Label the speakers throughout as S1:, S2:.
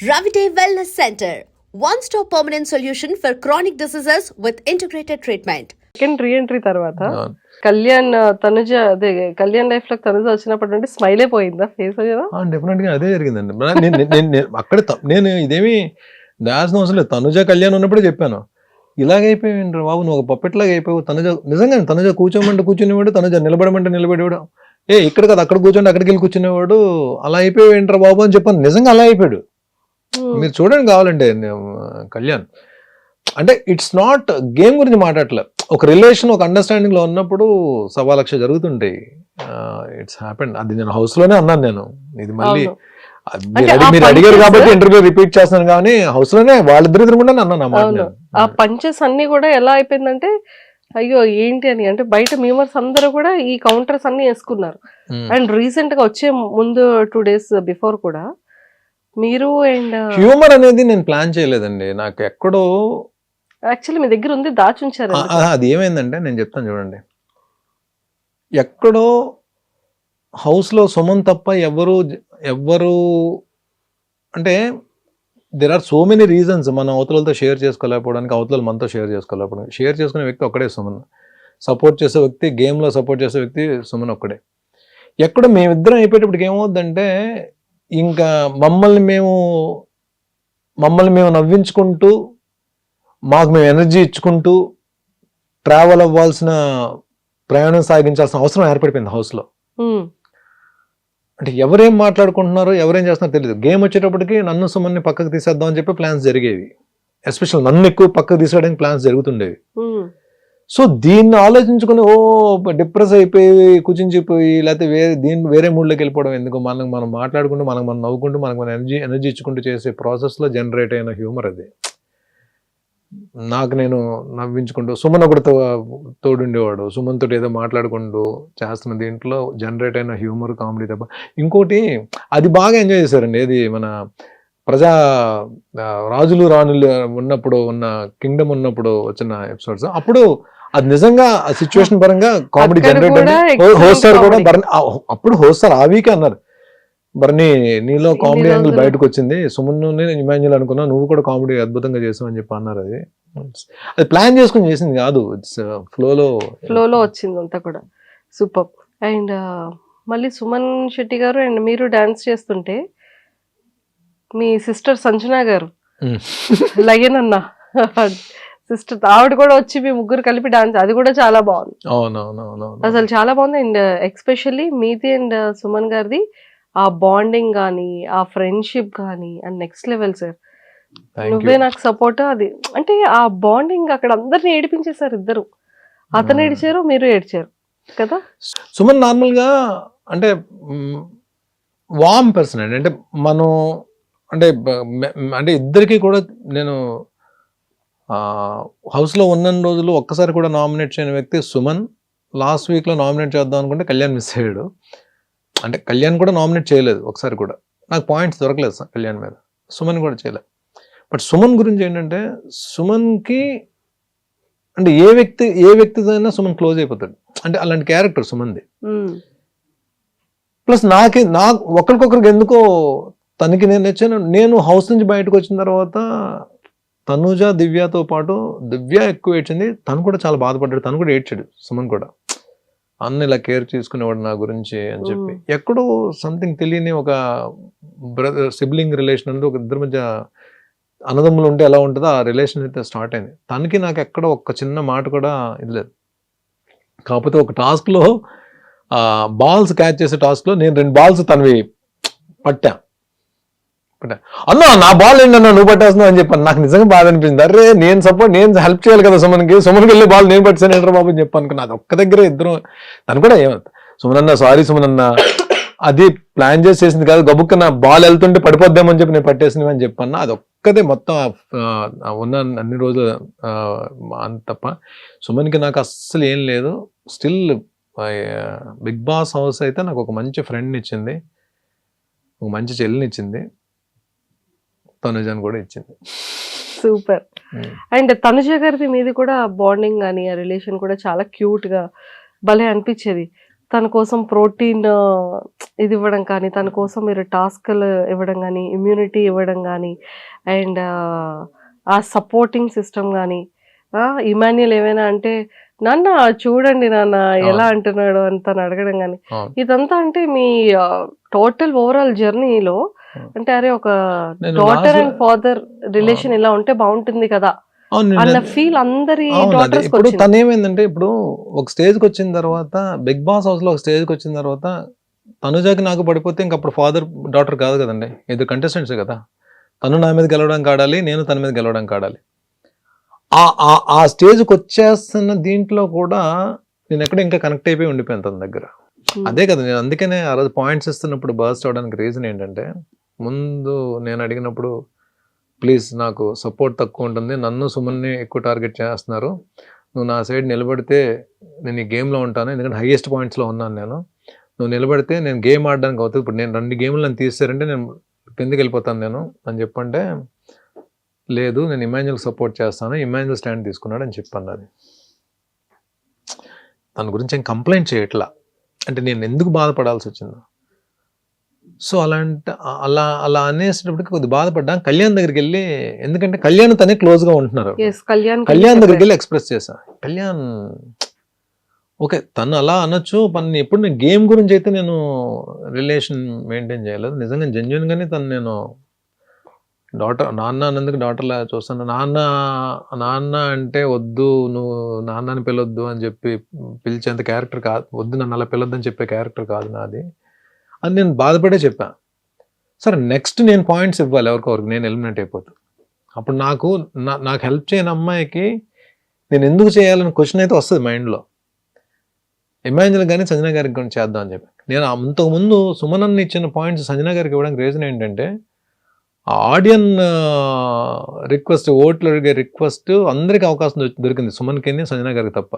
S1: Ravite Wellness Center, one-stop permanent solution for chronic diseases with integrated treatment.
S2: Second reentry తర్వాత కళ్యాణ్ తనుజ అదే Kalyan life లో తనుజ వచ్చినప్పటి నుండి స్మైల్ అయిపోయిందా ఫేస్ కదా?
S3: డెఫినెట్ గా అదే జరిగిందండి. అక్కడ నేను ఇదేమి దాల్సిన అవసరం లేదు. తనుజ కళ్యాణ్ ఉన్నప్పుడే చెప్పాను, ఇలాగైపోయింది బాబు, నువ్వు ఒక పప్పెట్లాగా అయిపోయావు. తనుజ నిజంగా తనుజ కూర్చోమంటే కూర్చునేవాడు, తనుజ నిలబడమంటే నిలబడేవాడు, ఇక్కడ కదా అక్కడ కూర్చోండి అక్కడికి వెళ్ళి కూర్చునేవాడు. అలా అయిపోయింటారా బాబు అని చెప్పాను. నిజంగా అలా అయిపోయాడు. మీరు చూడండి కావాలంటే కళ్యాణ్ అంటే ఇట్స్ నాట్ గేమ్ గురించి మాట్లాడలే, ఒక రిలేషన్ ఒక అండర్స్టాండింగ్ లో ఉన్నప్పుడు 1,00,000 జరుగుతుంటాయి. It's happened. అది నేను హౌస్ లోనే అన్నాను. నేను ఇది మళ్ళీ మీరు అడిగారు కాబట్టి ఇంటర్వ్యూ రిపీట్ చేస్తున్నాను, కానీ హౌస్ లోనే వాళ్ళిద్దరు కూడా అన్నాను.
S2: ఆ పంచెస్ అన్ని కూడా ఎలా అయిపోయిందంటే అయ్యో ఏంటి అని, అంటే బయట మెంబర్స్ అందరూ కూడా ఈ కౌంటర్స్ అన్ని వేసుకున్నారు. అండ్ రీసెంట్ గా వచ్చే ముందు 2 days బిఫోర్ కూడా మీరు అండ్
S3: హ్యూమర్ అనేది నేను ప్లాన్ చేయలేదండి. నాకు ఎక్కడో
S2: యాక్చువల్లీ మీ దగ్గర ఉంది, దాచుంచారు.
S3: అది ఏమైందంటే నేను చెప్తాను చూడండి. ఎక్కడో హౌస్ లో సుమన్ తప్ప ఎవ్వరు అంటే there are so many reasons మనం అవతలతో షేర్ చేసుకోలేకపోవడానికి, అవతల మనతో షేర్ చేసుకోలేకపోవడానికి. షేర్ చేసుకునే వ్యక్తి ఒక్కడే సుమన్. సపోర్ట్ చేసే వ్యక్తి, గేమ్లో సపోర్ట్ చేసే వ్యక్తి సుమన్ ఒక్కడే. ఎక్కడ మేమిద్దరం అయిపోయేటప్పటికి ఏమవుద్దంటే ఇంకా మమ్మల్ని మేము నవ్వించుకుంటూ, మాకు మేము ఎనర్జీ ఇచ్చుకుంటూ ట్రావెల్ అవ్వాల్సిన, ప్రయాణం సాగించాల్సిన అవసరం ఏర్పడిపోయింది హౌస్లో. అంటే ఎవరేం మాట్లాడుకుంటున్నారో ఎవరేం చేస్తున్నారో తెలియదు. గేమ్ వచ్చేటప్పటికి నన్ను సుమన్ని పక్కకు తీసేద్దాం అని చెప్పి ప్లాన్స్ జరిగేవి. ఎస్పెషల్ నన్ను ఎక్కువ పక్కకు తీసేయడానికి ప్లాన్స్ జరుగుతుండేవి. సో దీన్ని ఆలోచించుకుని డిప్రెస్ అయిపోయి కుచించిపోయి, లేకపోతే వేరే మూడ్లోకి వెళ్ళిపోవడం ఎందుకు, మనం మాట్లాడుకుంటూ మనం నవ్వుకుంటూ మనకు ఎనర్జీ ఇచ్చుకుంటూ చేసే ప్రాసెస్లో జనరేట్ అయిన హ్యూమర్ అది. నాకు నేను నవ్వించుకుంటూ, సుమన్ ఒకటి తోడుండేవాడు, సుమన్ తోటి ఏదో మాట్లాడుకుంటూ చేస్తున్న దీంట్లో జనరేట్ అయిన హ్యూమర్, కామెడీ తప్ప ఇంకోటి అది బాగా ఎంజాయ్ చేశారండి. ఏది మన రాజులు రాణులు ఉన్నప్పుడు ఉన్న కింగ్డమ్ ఉన్నప్పుడు వచ్చిన ఎపిసోడ్స్, అప్పుడు అది నిజంగా ఆ సిచ్యువేషన్ పరంగా కామెడీ జనరేట్ అయింది. హోస్టర్ కూడా అప్పుడు హోస్టర్ ఆ వీకే అన్నారు, బర్నీ నీలో కామెడీ యాంగిల్ బయటకు వచ్చింది, సుమన్ ఇమాన్యుల్ అనుకున్నా, నువ్వు కూడా కామెడీ అద్భుతంగా చేసావు అని చెప్పి అన్నారు. అది ప్లాన్ చేసుకుని చేసింది కాదు, ఇట్స్ ఫ్లోలో
S2: వచ్చింది అంతా కూడా. సూపర్. అండ్ మళ్ళీ సుమన్ శెట్టి గారు అండ్ మీరు డాన్స్ చేస్తుంటే మీ సిస్టర్ సంజన గారు లయన్ అన్న సిస్టర్ ఆవిడ కూడా వచ్చి మీ ముగ్గురు కలిపి డాన్స్, అది కూడా చాలా బాగుంది. అసలు చాలా బాగుంది. అండ్ ఎక్స్పెషల్లీ మీది అండ్ సుమన్ గారిది ఆ బాండింగ్ కానీ, ఆ ఫ్రెండ్షిప్ కానీ అండ్ నెక్స్ట్ లెవెల్ సార్. నువ్వే నాకు సపోర్ట్. అది అంటే ఆ బాండింగ్ అక్కడ అందరిని ఏడిపించేశారు ఇద్దరు. అతను ఏడిచారు, మీరు ఏడ్చారు కదా.
S3: సుమన్ నార్మల్గా అంటే వార్మ్ పర్సన్ అండి. అంటే మనం అంటే ఇద్దరికి కూడా నేను హౌస్లో ఉన్న రోజులు ఒక్కసారి కూడా నామినేట్ చేయని వ్యక్తి సుమన్. లాస్ట్ వీక్లో నామినేట్ చేద్దాం అనుకుంటే కళ్యాణ్ మిస్ అయ్యాడు. అంటే కళ్యాణ్ కూడా నామినేట్ చేయలేదు ఒకసారి కూడా, నాకు పాయింట్స్ దొరకలేదు సార్ కళ్యాణ్ మీద. సుమన్ కూడా చేయలేదు. బట్ సుమన్ గురించి ఏంటంటే, సుమన్కి అంటే ఏ వ్యక్తితోనైనా సుమన్ క్లోజ్ అయిపోతాడు. అంటే అలాంటి క్యారెక్టర్ సుమన్ది. ప్లస్ నాకు ఒకరికొకరికి ఎందుకో తనకి నేను నచ్చాను. నేను హౌస్ నుంచి బయటకు వచ్చిన తర్వాత తనుజ దివ్యతో పాటు, దివ్య ఎక్కువ ఏడ్చింది, తను కూడా చాలా బాధపడ్డాడు, తను కూడా ఏడ్చాడు. సుమన్ కూడా అన్న ఇలా కేర్ తీసుకునేవాడు నా గురించి అని చెప్పి. ఎక్కడో సంథింగ్ తెలియని ఒక బ్రదర్ సిబ్లింగ్ రిలేషన్ అనేది, ఒక ఇద్దరి మధ్య అన్నదమ్ములు ఉంటే ఎలా ఉంటుందో ఆ రిలేషన్ అయితే స్టార్ట్ అయింది. తనకి నాకు ఎక్కడ ఒక్క చిన్న మాట కూడా ఇది లేదు. కాకపోతే ఒక టాస్క్లో బాల్స్ క్యాచ్ చేసే టాస్క్లో నేను 2 balls తనవి పట్టా. అన్నా నా బాల్ ఏంటన్నా నువ్వు పట్టేస్తున్నావు అని చెప్పాను. నాకు నిజంగా బాధ అనిపించింది. అరే నేను హెల్ప్ చేయాలి కదా సుమన్కి వెళ్ళే బాల్ నేను పట్టాను ఏంట్రా బాబు అని చెప్పాను. అది ఒక్క దగ్గర ఇద్దరు. తను కూడా ఏమంత సుమన్ అన్న సారీ సుమన్ అన్న, అది ప్లాన్ చేసేసింది కాదు, గబుక్కన బాల్ వెళ్తుంటే పడిపోద్దామని చెప్పి నేను పట్టేసినవి అని చెప్పన్నా. అది ఒక్కదే మొత్తం ఉన్న అన్ని రోజులు అంత తప్ప సుమన్కి నాకు అస్సలు ఏం లేదు. స్టిల్ బిగ్ బాస్ హౌస్ అయితే నాకు ఒక మంచి ఫ్రెండ్ని ఇచ్చింది, ఒక మంచి చెల్లిని ఇచ్చింది, తనుజని కూడా ఇచ్చింది.
S2: సూపర్. అండ్ తనుజ గారిది మీది కూడా బాండింగ్ కానీ ఆ రిలేషన్ కూడా చాలా క్యూట్ గా భలే అనిపించేది. తన కోసం ప్రోటీన్ ఇది ఇవ్వడం కానీ, తన కోసం మీరు టాస్క్లు ఇవ్వడం కానీ, ఇమ్యూనిటీ ఇవ్వడం కానీ, అండ్ ఆ సపోర్టింగ్ సిస్టమ్ కానీ, ఇమాన్యుయల్ ఏమైనా అంటే నాన్న చూడండి నాన్న ఎలా అంటున్నాడు అని తను అడగడం కానీ, ఇదంతా అంటే మీ టోటల్ ఓవరాల్ జర్నీలో అంటే అరే ఒక డాటర్ అండ్ ఫాదర్ రిలేషన్ ఇలా ఉంటే బాగుంటుంది కదా అన్న ఫీల్ అందరి డాటర్స్
S3: ఇప్పుడు తను ఏమైందంటే, ఇప్పుడు ఒక స్టేజ్కి వచ్చిన తర్వాత బిగ్ బాస్ హౌస్ లో ఒక స్టేజ్కి వచ్చిన తర్వాత తనుజాకి నాకు పడిపోతే ఇంక అప్పుడు ఫాదర్ డాటర్ కాదు కదండి, ఇద్దరు కంటెస్టెంట్స్ కదా. తను నా మీద గెలవడానికి ఆడాలి, నేను తన మీద గెలవడానికి ఆడాలి. ఆ స్టేజ్కి వచ్చేస్తున్న దీంట్లో కూడా నేను ఎక్కడ ఇంకా కనెక్ట్ అయిపోయి ఉండిపోయాను తన దగ్గర. అదే కదా నేను అందుకనే ఆ రోజు పాయింట్స్ ఇస్తున్నప్పుడు బర్స్ట్ అవడానికి రీజన్ ఏంటంటే, ముందు నేను అడిగినప్పుడు ప్లీజ్ నాకు సపోర్ట్ తక్కువ ఉంటుంది, నన్ను సుమన్ని ఎక్కువ టార్గెట్ చేస్తున్నారు, నువ్వు నా సైడ్ నిలబడితే నేను ఈ గేమ్లో ఉంటాను, ఎందుకంటే హైయెస్ట్ పాయింట్స్లో ఉన్నాను నేను, నువ్వు నిలబడితే నేను గేమ్ ఆడడానికి అవుతుంది, ఇప్పుడు నేను 2 గేమ్లు నన్ను తీసారంటే నేను కిందకి వెళ్ళిపోతాను నేను అని చెప్పంటే, లేదు నేను ఇమాన్యుయల్కి సపోర్ట్ చేస్తాను, ఇమాన్యుయల్ స్టాండ్ తీసుకున్నాడు అని చెప్పాను. అది తన గురించి ఏం కంప్లైంట్ చేయట్లా, అంటే నేను ఎందుకు బాధపడాల్సి వచ్చిందో. సో అలా అనేసేటప్పటికి కొద్దిగా బాధపడ్డా. కళ్యాణ్ దగ్గరికి వెళ్ళి, ఎందుకంటే కళ్యాణ్ తనే క్లోజ్గా ఉంటున్నారు, కళ్యాణ్ దగ్గరికి వెళ్ళి ఎక్స్ప్రెస్ చేశా. కళ్యాణ్ ఓకే తను అలా అనొచ్చు, పని ఎప్పుడు నేను గేమ్ గురించి అయితే నేను రిలేషన్ మెయింటైన్ చేయలేదు. నిజంగా జెన్యున్గానే తను నేను నాన్న అన్నందుకు డాటర్లా చూస్తాను. నాన్న అంటే వద్దు, నువ్వు నాన్నని పిలవద్దు అని చెప్పి పిలిచేంత క్యారెక్టర్ కాదు, వద్దు నన్ను అలా పిలవద్దని చెప్పే క్యారెక్టర్ కాదు నాది అని నేను బాధపడే చెప్పాను. సరే నెక్స్ట్ నేను పాయింట్స్ ఇవ్వాలి ఎవరికొరికి, నేను ఎలిమినేట్ అయిపోతాను. అప్పుడు నాకు హెల్ప్ చేయని అమ్మాయికి నేను ఎందుకు చేయాలని క్వశ్చన్ అయితే వస్తుంది మైండ్లో. ఇమాన్యుయల్ కానీ సంజన గారికి కూడా చేద్దాం అని చెప్పి నేను అంతకుముందు సుమనన్ని ఇచ్చిన పాయింట్స్ సంజన గారికి ఇవ్వడానికి రీజన్ ఏంటంటే, ఆడియన్ రిక్వెస్ట్, ఓట్లు అడిగే రిక్వెస్ట్ అందరికి అవకాశం దొరికింది, సుమన్కి సంజన గారికి తప్ప.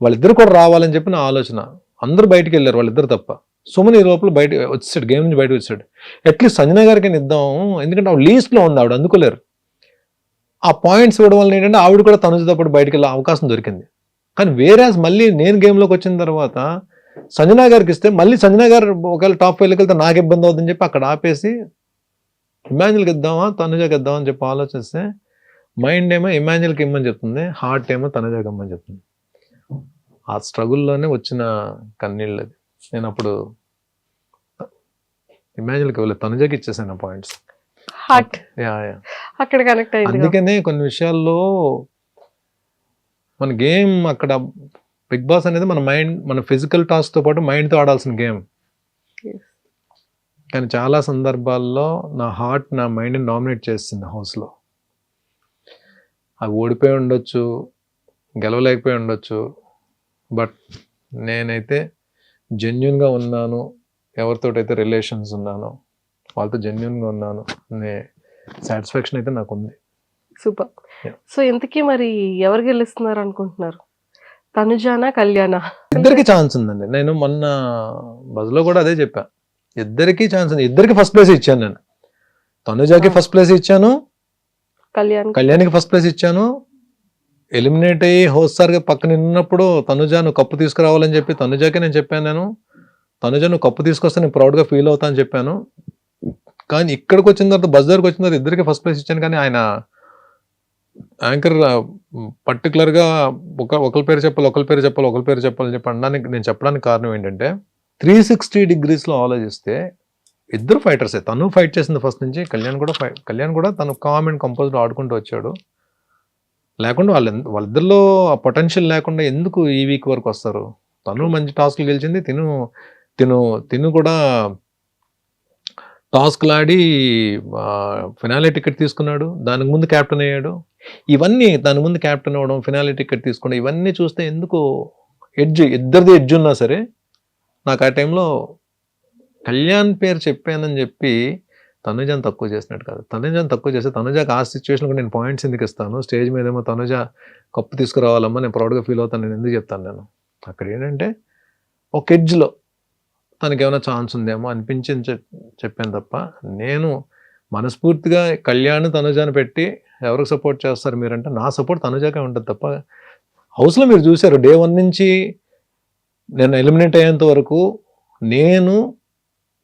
S3: వాళ్ళిద్దరు కూడా రావాలని చెప్పి నా ఆలోచన. అందరూ బయటికి వెళ్ళారు వాళ్ళిద్దరు తప్ప. సుమన్ ఈ లోపల బయట వచ్చేసాడు, గేమ్ నుంచి బయటకు వచ్చాడు. అట్లీస్ట్ సంజన గారికి ఇద్దాం, ఎందుకంటే ఆవిడ లీస్ట్లో ఉంది, ఆవిడ అందుకోలేరు. ఆ పాయింట్స్ ఇవ్వడం వల్ల ఏంటంటే ఆవిడ కూడా తనుజతో పాటు బయటకు వెళ్ళే అవకాశం దొరికింది. కానీ వేరేస్ మళ్ళీ నేను గేమ్లోకి వచ్చిన తర్వాత సంజన గారికి ఇస్తే మళ్ళీ సంజన గారు ఒకవేళ టాప్ 5లోకి వెళ్తే నాకు ఇబ్బంది అవుతుందని చెప్పి అక్కడ ఆపేసి ఇమాన్యుయల్కి ఇద్దామా తనుజాకి ఇద్దామని చెప్పి ఆలోచిస్తే మైండ్ ఏమో ఇమాన్యుయల్కి ఇమ్మని చెప్తుంది, హార్ట్ ఏమో తనుజాకి ఇమ్మని చెప్తుంది. ఆ స్ట్రగుల్లోనే వచ్చిన కన్నీళ్ళు అది. నేను అప్పుడు ఇమాన్యుయల్కి వెళ్ళి తనుజాకి ఇచ్చేసాను పాయింట్స్.
S2: అక్కడ కనెక్ట్ అయ్యింది.
S3: అందుకనే కొన్ని విషయాల్లో మన గేమ్ అక్కడ బిగ్ బాస్ అనేది మన మైండ్, మన ఫిజికల్ టాస్క్తో పాటు మైండ్తో ఆడాల్సిన గేమ్. కానీ చాలా సందర్భాల్లో నా హార్ట్ నా మైండ్ని డామినేట్ చేస్తుంది హౌస్లో. అవి ఓడిపోయి ఉండొచ్చు, గెలవలేకపోయి ఉండొచ్చు, బట్ నేనైతే జెన్యున్గా ఉన్నాను, ఎవరితోటైతే రిలేషన్స్ ఉన్నానో వాళ్ళతో జెన్యున్గా ఉన్నాను అనే సాటిస్ఫాక్షన్ అయితే నాకు ఉంది.
S2: సూపర్. సో ఇంతకీ మరి ఎవరు గెలుస్తున్నారు అనుకుంటున్నారు, తనుజానా కళ్యాణా?
S3: ఇద్దరికి ఛాన్స్ ఉందండి. నేను మొన్న బజ్లో కూడా అదే చెప్పా, ఇద్దరికి ఛాన్స్ ఉంది. ఇద్దరికి ఫస్ట్ ప్లేస్ ఇచ్చాను నేను. తనుజాకి ఫస్ట్ ప్లేస్ ఇచ్చాను, కళ్యాణ్కి ఫస్ట్ ప్లేస్ ఇచ్చాను. ఎలిమినేట్ అయ్యి హోస్టార్గా పక్కన ఉన్నప్పుడు తనుజా నువ్వు కప్పు తీసుకురావాలని చెప్పి తనుజాకి నేను చెప్పాను. నేను తనుజా నువ్వు కప్పు తీసుకొస్తే నేను ప్రౌడ్గా ఫీల్ అవుతా అని చెప్పాను. కానీ ఇక్కడికి వచ్చిన తర్వాత బస్ దగ్గరకు వచ్చిన తర్వాత ఇద్దరికి ఫస్ట్ ప్లేస్ ఇచ్చాను. కానీ ఆయన యాంకర్ పర్టికులర్గా ఒకరి పేరు చెప్పాలని చెప్పి అనడానికి నేను చెప్పడానికి కారణం ఏంటంటే 360 degreesలో ఆలోచిస్తే ఇద్దరు ఫైటర్సే. తను ఫైట్ చేసింది ఫస్ట్ నుంచి, కళ్యాణ్ కూడా తను కామ్ అండ్ కంపోజ్డ్ ఆడుకుంటూ వచ్చాడు. లేకుండా వాళ్ళిద్దరిలో ఆ పొటెన్షియల్ లేకుండా ఎందుకు ఈ వీక్ వరకు వస్తారు? తను మంచి టాస్క్లు గెలిచింది, తిను కూడా టాస్క్లు ఆడి ఫినాలే టికెట్ తీసుకున్నాడు, దానికి ముందు క్యాప్టెన్ అయ్యాడు. ఇవన్నీ దాని ముందు క్యాప్టెన్ అవ్వడం, ఫినాలే టికెట్ తీసుకోవడం, ఇవన్నీ చూస్తే ఎందుకు ఇద్దరిది ఎడ్జ్ ఉన్నా సరే నాకు ఆ టైంలో కళ్యాణ్ పేరు చెప్పానని చెప్పి తనుజాని తక్కువ చేసినట్టు కాదు. తనుజాని తక్కువ చేస్తే తనుజాకి ఆ సిచ్యువేషన్ కూడా నేను పాయింట్స్ ఎందుకు ఇస్తాను? స్టేజ్ మీద ఏమో తనుజా కప్పు తీసుకురావాలమ్మా, నేను ప్రౌడ్గా ఫీల్ అవుతాను, నేను ఎందుకు చెప్తాను? నేను అక్కడ ఏంటంటే ఒక ఎడ్జ్లో తనకి ఏమైనా ఛాన్స్ ఉందేమో అనిపించింది చెప్పాను తప్ప, నేను మనస్ఫూర్తిగా కళ్యాణ్ తనుజాని పెట్టి ఎవరికి సపోర్ట్ చేస్తారు మీరంటే నా సపోర్ట్ తనుజాకే ఉంటుంది తప్ప. హౌస్లో మీరు చూశారు డే 1 నుంచి నేను ఎలిమినేట్ అయ్యేంత వరకు నేను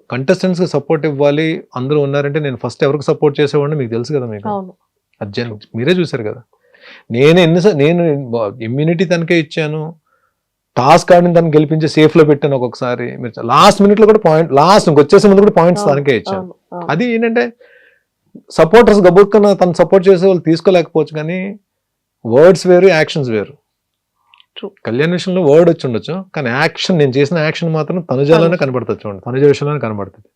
S3: కంటెస్టెంట్స్కి సపోర్ట్ ఇవ్వాలి, అందరూ ఉన్నారంటే నేను ఫస్ట్ ఎవరికి సపోర్ట్ చేసేవాడిని మీకు తెలుసు కదా. మీకు
S2: అవును.
S3: అర్జున్ మీరే చూశారు కదా. నేను ఇమ్యూనిటీ తనకే ఇచ్చాను, టాస్క్ ఆడిని తను గెలిపించి సేఫ్లో పెట్టాను. ఒక్కొక్కసారి మీరు లాస్ట్ మినిట్లో కూడా లాస్ట్ వచ్చేసే ముందు కూడా పాయింట్స్ తనకే ఇచ్చాను.
S2: అవును.
S3: అది ఏంటంటే సపోర్టర్స్ గబుక్కున్న తను సపోర్ట్ చేసే వాళ్ళు తీసుకోలేకపోవచ్చు, కానీ వర్డ్స్ వేరు, యాక్షన్స్ వేరు.
S2: True.
S3: కళ్యాణ్ విషయంలో వర్డ్ వచ్చి ఉండొచ్చు, కానీ యాక్షన్, నేను చేసిన యాక్షన్ మాత్రం తనుజాలోనే కనబడుతుంది. చూడండి, తనుజ విషయంలోనే కనబడుతుంది.